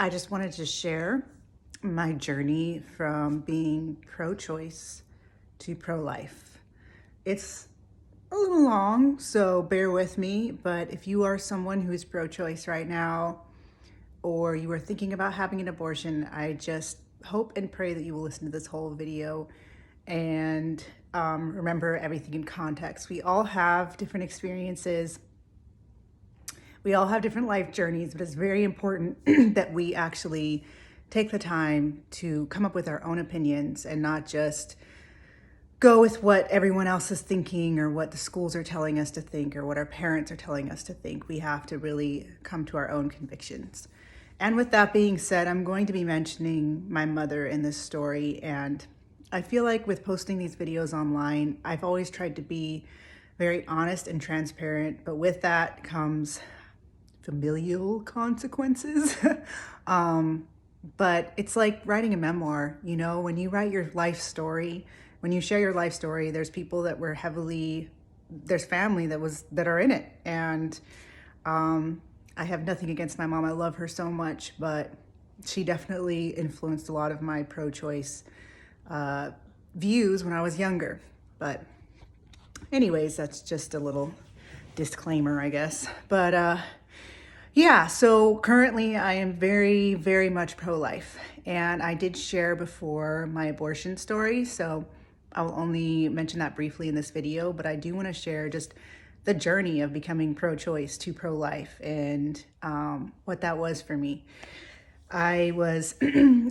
I just wanted to share my journey from being pro-choice to pro-life. It's a little long, so bear with me, but if you are someone who is pro-choice right now, or you are thinking about having an abortion, I just hope and pray that you will listen to this whole video and remember everything in context. We all have different experiences. We all have different life journeys, but it's very important that we actually take the time to come up with our own opinions and not just go with what everyone else is thinking or what the schools are telling us to think or what our parents are telling us to think. We have to really come to our own convictions. And with that being said, I'm going to be mentioning my mother in this story. And I feel like with posting these videos online, I've always tried to be very honest and transparent, but with that comes familial consequences. But it's like writing a memoir, you know, when you write your life story, when you share your life story, there's people that were there's family that are in it. And I have nothing against my mom. I love her so much, but she definitely influenced a lot of my pro-choice views when I was younger. But anyways, that's just a little disclaimer, I guess. But yeah, so currently I am very, very much pro-life. And I did share before my abortion story, so I'll only mention that briefly in this video, but I do want to share just the journey of becoming pro-choice to pro-life and what that was for me. I was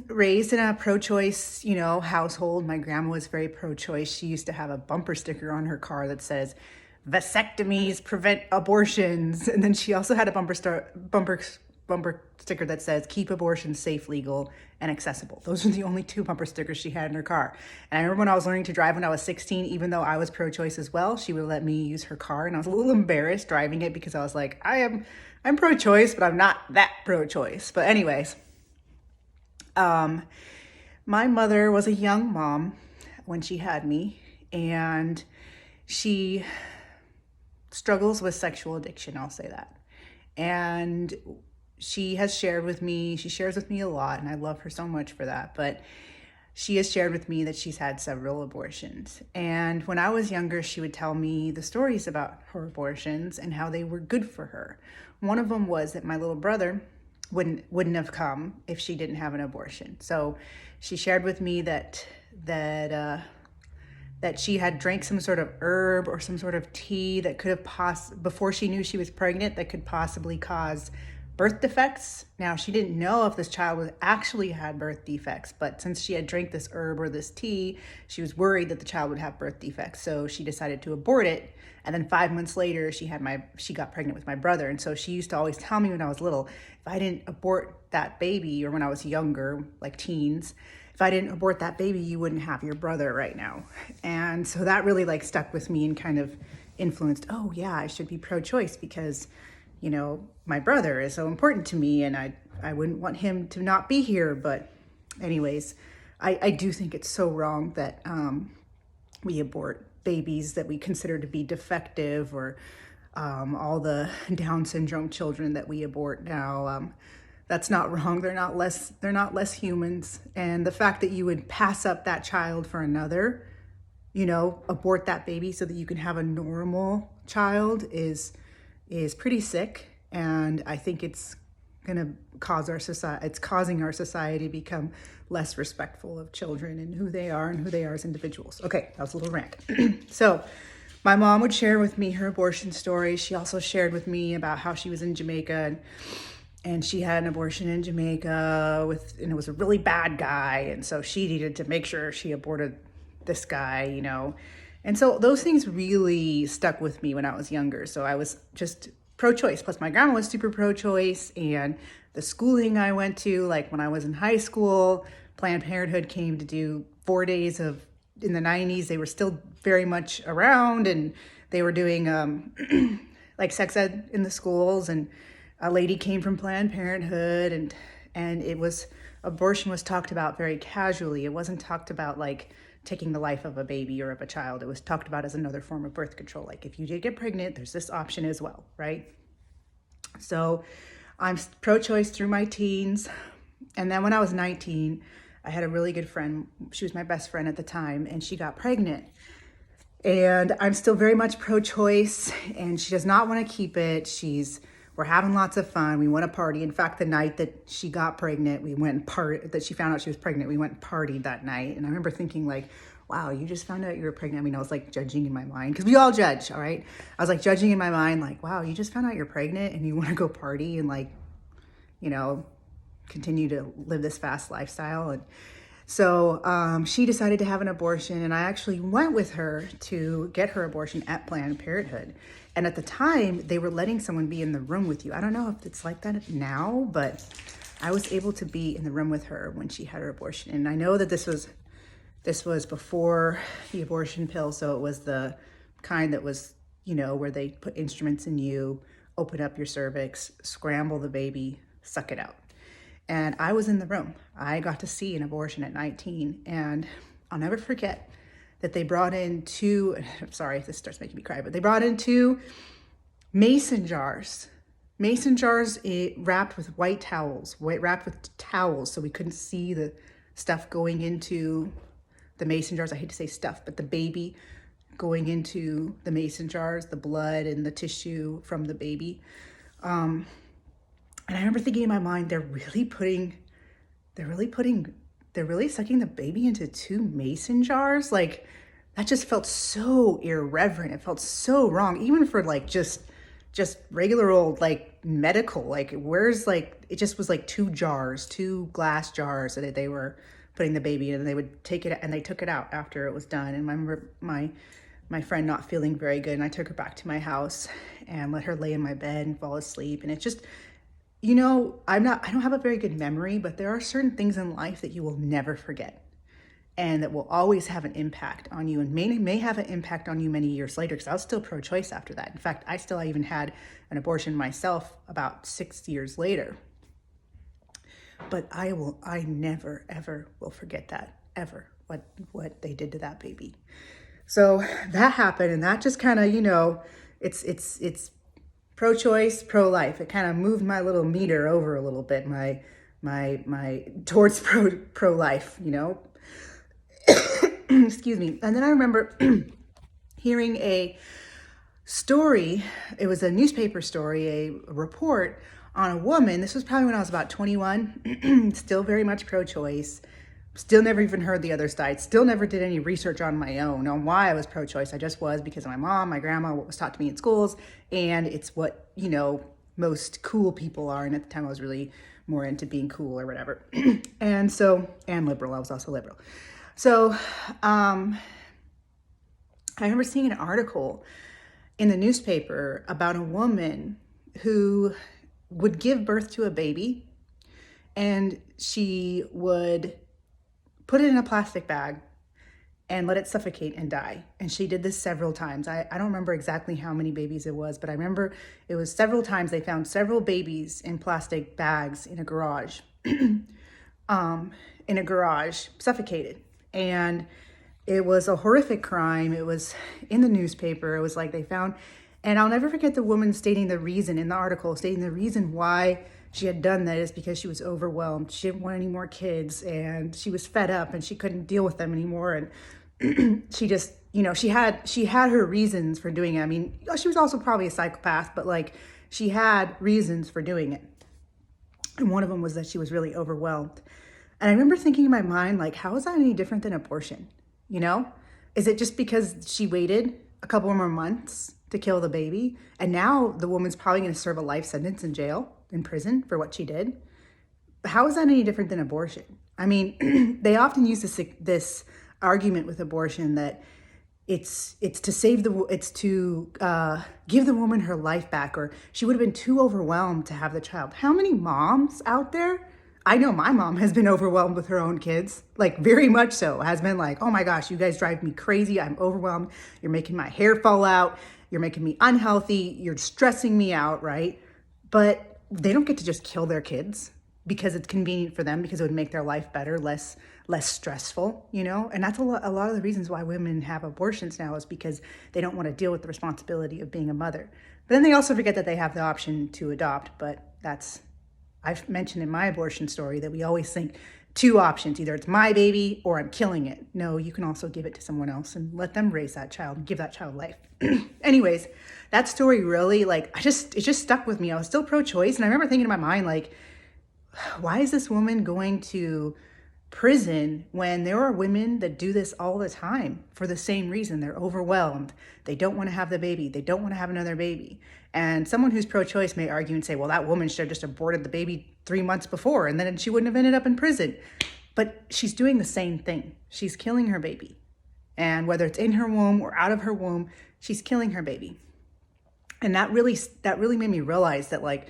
raised in a pro-choice, household. My grandma was very pro-choice. She used to have a bumper sticker on her car that says, "Vasectomies prevent abortions." And then she also had a bumper sticker that says, "Keep abortions safe, legal, and accessible." Those are the only two bumper stickers she had in her car. And I remember when I was learning to drive when I was 16, even though I was pro-choice as well, she would let me use her car. And I was a little embarrassed driving it because I was like, I'm pro-choice, but I'm not that pro-choice. But anyways, my mother was a young mom when she had me, and she struggles with sexual addiction, I'll say that. And she shares with me a lot, and I love her so much for that, but she has shared with me that she's had several abortions. And when I was younger, she would tell me the stories about her abortions and how they were good for her. One of them was that my little brother wouldn't have come if she didn't have an abortion. So she shared with me that she had drank some sort of herb or some sort of tea that could have before she knew she was pregnant, that could possibly cause birth defects. Now, she didn't know if this child actually had birth defects, but since she had drank this herb or this tea, she was worried that the child would have birth defects. So she decided to abort it. And then 5 months later, she got pregnant with my brother. And so she used to always tell me when I was little, if I didn't abort that baby, or when I was younger, like teens, if I didn't abort that baby, you wouldn't have your brother right now. And so that really stuck with me and kind of influenced, oh yeah, I should be pro-choice because, my brother is so important to me and I wouldn't want him to not be here. But anyways, I do think it's so wrong that we abort babies that we consider to be defective, or all the Down syndrome children that we abort now. That's not wrong. They're not less humans. And the fact that you would pass up that child for another, abort that baby so that you can have a normal child is pretty sick. And I think it's going to causing our society to become less respectful of children and who they are as individuals. Okay, that was a little rant. So my mom would share with me her abortion story. She also shared with me about how she was in Jamaica and she had an abortion in Jamaica and it was a really bad guy. And so she needed to make sure she aborted this guy, And so those things really stuck with me when I was younger. So I was just pro-choice. Plus my grandma was super pro-choice, and the schooling I went to, like when I was in high school, Planned Parenthood came to do 4 days in the 90s. They were still very much around, and they were doing like sex ed in the schools, and a lady came from Planned Parenthood, and abortion was talked about very casually. It wasn't talked about like taking the life of a baby or of a child. It was talked about as another form of birth control. Like if you did get pregnant, there's this option as well, right? So I'm pro-choice through my teens. And then when I was 19, I had a really good friend. She was my best friend at the time, and she got pregnant. And I'm still very much pro-choice, and she does not want to keep it. We're having lots of fun. We want to party. In fact, the night that she got pregnant, that she found out she was pregnant, we went and partied that night. And I remember thinking like, wow, you just found out you were pregnant. I mean, I was like judging in my mind, because we all judge, all right? I was like judging in my mind, like, wow, you just found out you're pregnant and you want to go party and like, you know, continue to live this fast lifestyle. And so she decided to have an abortion, and I actually went with her to get her abortion at Planned Parenthood. And at the time, they were letting someone be in the room with you. I don't know if it's like that now, but I was able to be in the room with her when she had her abortion. And I know that this was before the abortion pill, so it was the kind that was, you know, where they put instruments in you, open up your cervix, scramble the baby, suck it out. And I was in the room. I got to see an abortion at 19, and I'll never forget that they brought in I'm sorry if this starts making me cry, but they brought in 2 mason jars wrapped with white towels, so we couldn't see the stuff going into the mason jars. I hate to say stuff, but the baby going into the mason jars, the blood and the tissue from the baby. And I remember thinking in my mind, they're really sucking the baby into 2 mason jars. Like, that just felt so irreverent. It felt so wrong, even for like just regular old like medical. Like, where's like, it just was like 2 glass jars that they were putting the baby in, and they would take it, and they took it out after it was done. And I remember my friend not feeling very good, and I took her back to my house and let her lay in my bed and fall asleep. And it just, you know, I don't have a very good memory, but there are certain things in life that you will never forget, and that will always have an impact on you, and may have an impact on you many years later, because I was still pro-choice after that. In fact, I even had an abortion myself about 6 years later. But I never, ever will forget that, ever, what they did to that baby. So that happened, and that just kind of, you know, it's pro-choice, pro-life. It kind of moved my little meter over a little bit, my towards pro-life, you know. Excuse me. And then I remember hearing a story. It was a newspaper story, a report on a woman. This was probably when I was about 21, still very much pro-choice. Still never even heard the other side. Still never did any research on my own on why I was pro-choice. I just was because of my mom, my grandma, what was taught to me in schools. And it's what, you know, most cool people are. And at the time I was really more into being cool or whatever. And liberal. I was also liberal. So I remember seeing an article in the newspaper about a woman who would give birth to a baby, and she would put it in a plastic bag and let it suffocate and die. And she did this several times. I don't remember exactly how many babies it was, but I remember it was several times. They found several babies in plastic bags in a garage, suffocated. And it was a horrific crime. It was in the newspaper. It was like they found, and I'll never forget the woman stating the reason in the article, stating the reason why she had done that is because she was overwhelmed. She didn't want any more kids, and she was fed up, and she couldn't deal with them anymore. And she just, you know, she had her reasons for doing it. I mean, she was also probably a psychopath, but like, she had reasons for doing it. And one of them was that she was really overwhelmed. And I remember thinking in my mind, like, how is that any different than abortion? You know, is it just because she waited a couple more months to kill the baby, and now the woman's probably going to serve a life sentence in prison for what she did? How is that any different than abortion? I mean, they often use this argument with abortion that it's to give the woman her life back, or she would have been too overwhelmed to have the child. How many moms out there? I know my mom has been overwhelmed with her own kids, like very much so, has been like, oh my gosh, you guys drive me crazy. I'm overwhelmed. You're making my hair fall out. You're making me unhealthy. You're stressing me out, right? But they don't get to just kill their kids because it's convenient for them, because it would make their life better, less stressful, you know? And that's a lot of the reasons why women have abortions now, is because they don't want to deal with the responsibility of being a mother. But then they also forget that they have the option to adopt, but I've mentioned in my abortion story that we always think two options: either it's my baby or I'm killing it. No, you can also give it to someone else and let them raise that child and give that child life. Anyways, that story really, like, it just stuck with me. I was still pro-choice, and I remember thinking in my mind, like, why is this woman going to prison when there are women that do this all the time for the same reason? They're overwhelmed. They don't want to have the baby. They don't want to have another baby. And someone who's pro-choice may argue and say, well, that woman should have just aborted the baby 3 months before, and then she wouldn't have ended up in prison. But she's doing the same thing. She's killing her baby. And whether it's in her womb or out of her womb, she's killing her baby. And that really made me realize that, like,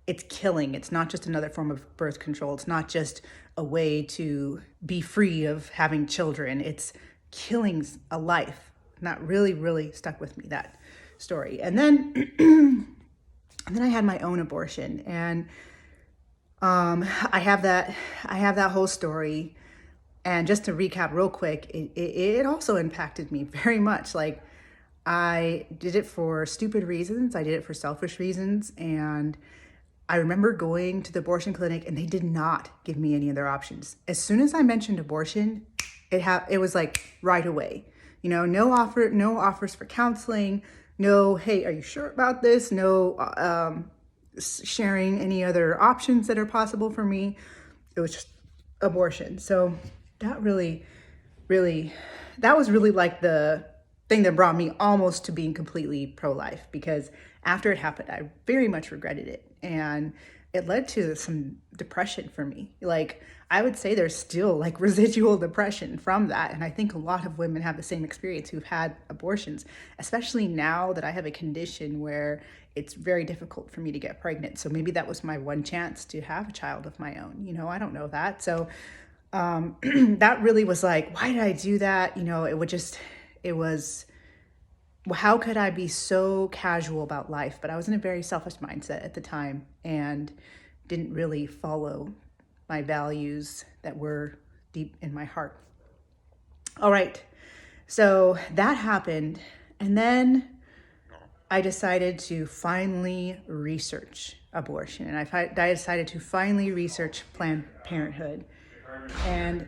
it's killing. It's not just another form of birth control. It's not just a way to be free of having children. It's killing a life. And that really stuck with me, that story. And then I had my own abortion, and I have that whole story. And just to recap real quick, it also impacted me very much. Like, I did it for stupid reasons. I did it for selfish reasons. And I remember going to the abortion clinic, and they did not give me any other options. As soon as I mentioned abortion, it was like right away. You know, no offers for counseling. No, hey, are you sure about this? No sharing any other options that are possible for me. It was just abortion. So that that was really like the thing that brought me almost to being completely pro-life, because after it happened, I very much regretted it. And it led to some depression for me. Like, I would say there's still like residual depression from that. And I think a lot of women have the same experience who've had abortions, especially now that I have a condition where it's very difficult for me to get pregnant. So maybe that was my one chance to have a child of my own. You know, I don't know that. So that really was like, why did I do that? You know, how could I be so casual about life? But I was in a very selfish mindset at the time and didn't really follow my values that were deep in my heart. All right, so that happened. And then I decided to finally research abortion. And I decided to finally research Planned Parenthood. And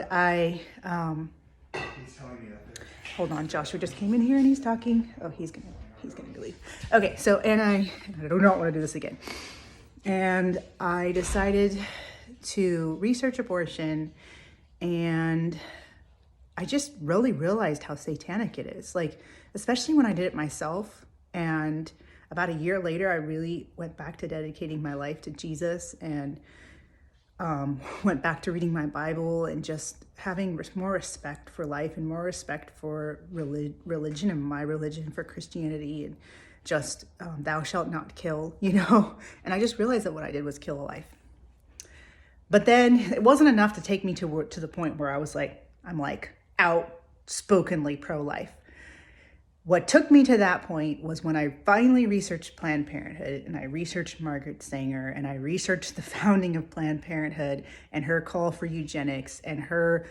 I... hold on, Joshua just came in here and he's talking. Oh, he's gonna leave. Okay, so, and I do not want to do this again. And I decided to research abortion, and I just really realized how satanic it is. Like, especially when I did it myself. And about a year later, I really went back to dedicating my life to Jesus, and went back to reading my Bible and just having more respect for life and more respect for religion, and my religion for Christianity, and just thou shalt not kill, you know? And I just realized that what I did was kill a life. But then it wasn't enough to take me to the point where I'm outspokenly pro-life. What took me to that point was when I finally researched Planned Parenthood, and I researched Margaret Sanger, and I researched the founding of Planned Parenthood and her call for eugenics and her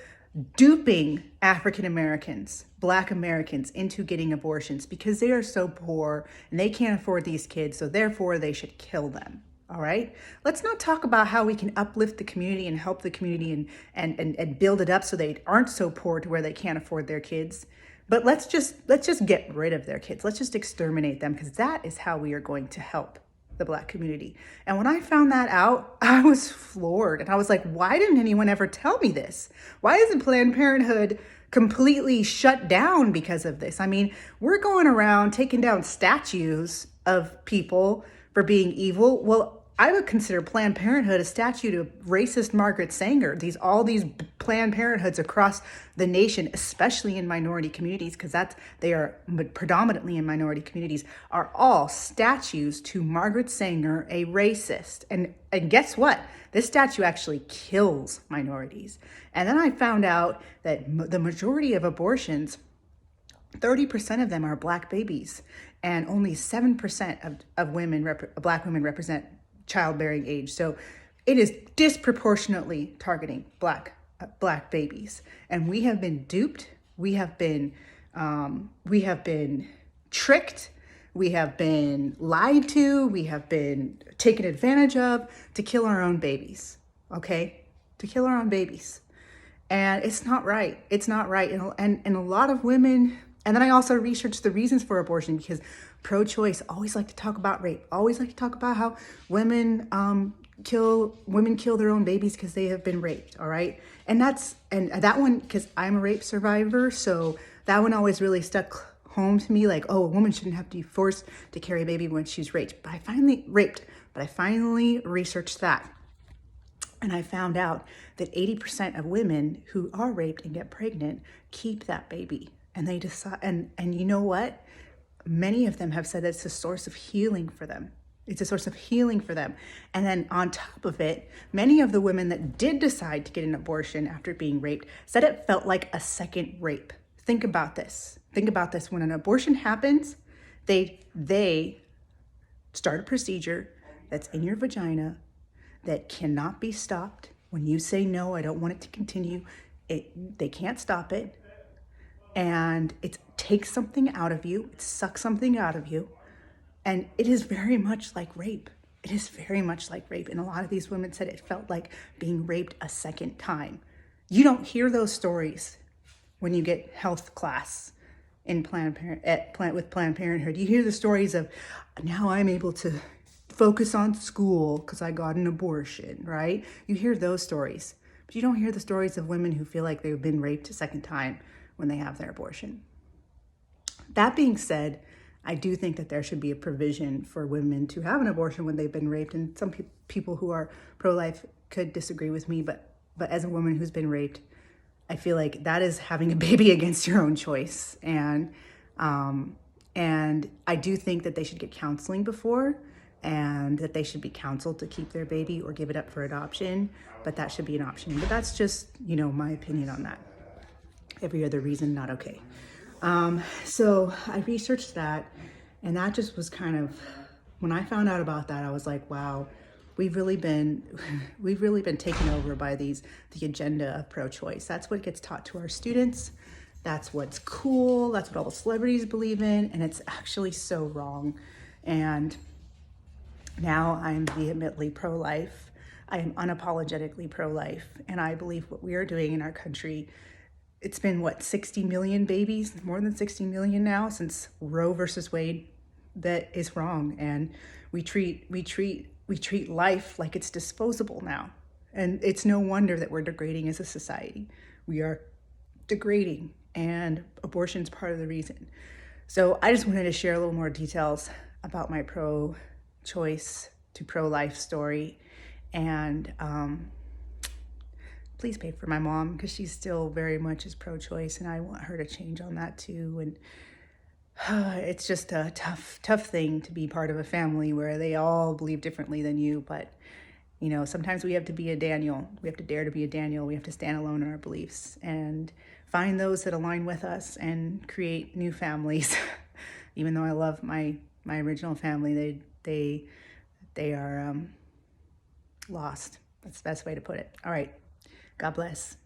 duping African Americans, Black Americans, into getting abortions because they are so poor and they can't afford these kids, so therefore they should kill them. All right, let's not talk about how we can uplift the community and help the community and build it up so they aren't so poor to where they can't afford their kids. But let's just get rid of their kids. Let's just exterminate them, because that is how we are going to help the Black community. And when I found that out, I was floored. And I was like, why didn't anyone ever tell me this? Why isn't Planned Parenthood completely shut down because of this? I mean, we're going around taking down statues of people for being evil. Well, I would consider Planned Parenthood a statue of racist Margaret Sanger. All these Planned Parenthoods across the nation, especially in minority communities, because they are predominantly in minority communities, are all statues to Margaret Sanger, a racist. And guess what? This statue actually kills minorities. And then I found out that the majority of abortions, 30% of them are Black babies, and only 7% of Black women represent childbearing age. So it is disproportionately targeting Black babies. And we have been duped. We have been tricked. We have been lied to. We have been taken advantage of to kill our own babies, okay? To kill our own babies. And it's not right. It's not right. And a lot of women, and then I also researched the reasons for abortion, because pro-choice always like to talk about rape, always like to talk about how women kill their own babies because they have been raped, all right? And that one, because I'm a rape survivor, so that one always really stuck home to me, like, oh, a woman shouldn't have to be forced to carry a baby when she's raped. But I finally researched that. And I found out that 80% of women who are raped and get pregnant keep that baby. And they decide, and you know what? Many of them have said it's a source of healing for them. It's a source of healing for them. And then on top of it, many of the women that did decide to get an abortion after being raped said it felt like a second rape. Think about this. Think about this. When an abortion happens, they start a procedure that's in your vagina that cannot be stopped. When you say, no, I don't want it to continue, they can't stop it. And it takes something out of you. It sucks something out of you. And it is very much like rape. It is very much like rape. And a lot of these women said it felt like being raped a second time. You don't hear those stories when you get health class in with Planned Parenthood. You hear the stories of, now I'm able to focus on school because I got an abortion, right? You hear those stories, but you don't hear the stories of women who feel like they've been raped a second time when they have their abortion. That being said, I do think that there should be a provision for women to have an abortion when they've been raped. And some people who are pro-life could disagree with me, but as a woman who's been raped, I feel like that is having a baby against your own choice. And I do think that they should get counseling before, and that they should be counseled to keep their baby or give it up for adoption, but that should be an option. But that's just, my opinion on that. Every other reason, not okay. So I researched that, and that just was kind of, when I found out about that, I was like, wow, we've really been taken over by the agenda of pro-choice. That's what gets taught to our students. That's what's cool. That's what all the celebrities believe in. And it's actually so wrong. And now I'm vehemently pro-life. I am unapologetically pro-life. And I believe what we are doing in our country, it's been 60 million babies, more than 60 million now since Roe versus Wade, that is wrong. And we treat life like it's disposable now. And it's no wonder that we're degrading as a society. We are degrading, and abortion's part of the reason. So I just wanted to share a little more details about my pro-choice to pro-life story. And please pray for my mom, because she's still very much is pro-choice, and I want her to change on that too. And it's just a tough thing to be part of a family where they all believe differently than you. But, sometimes we have to be a Daniel. We have to dare to be a Daniel. We have to stand alone in our beliefs and find those that align with us and create new families. Even though I love my original family, they are lost. That's the best way to put it. All right. God bless.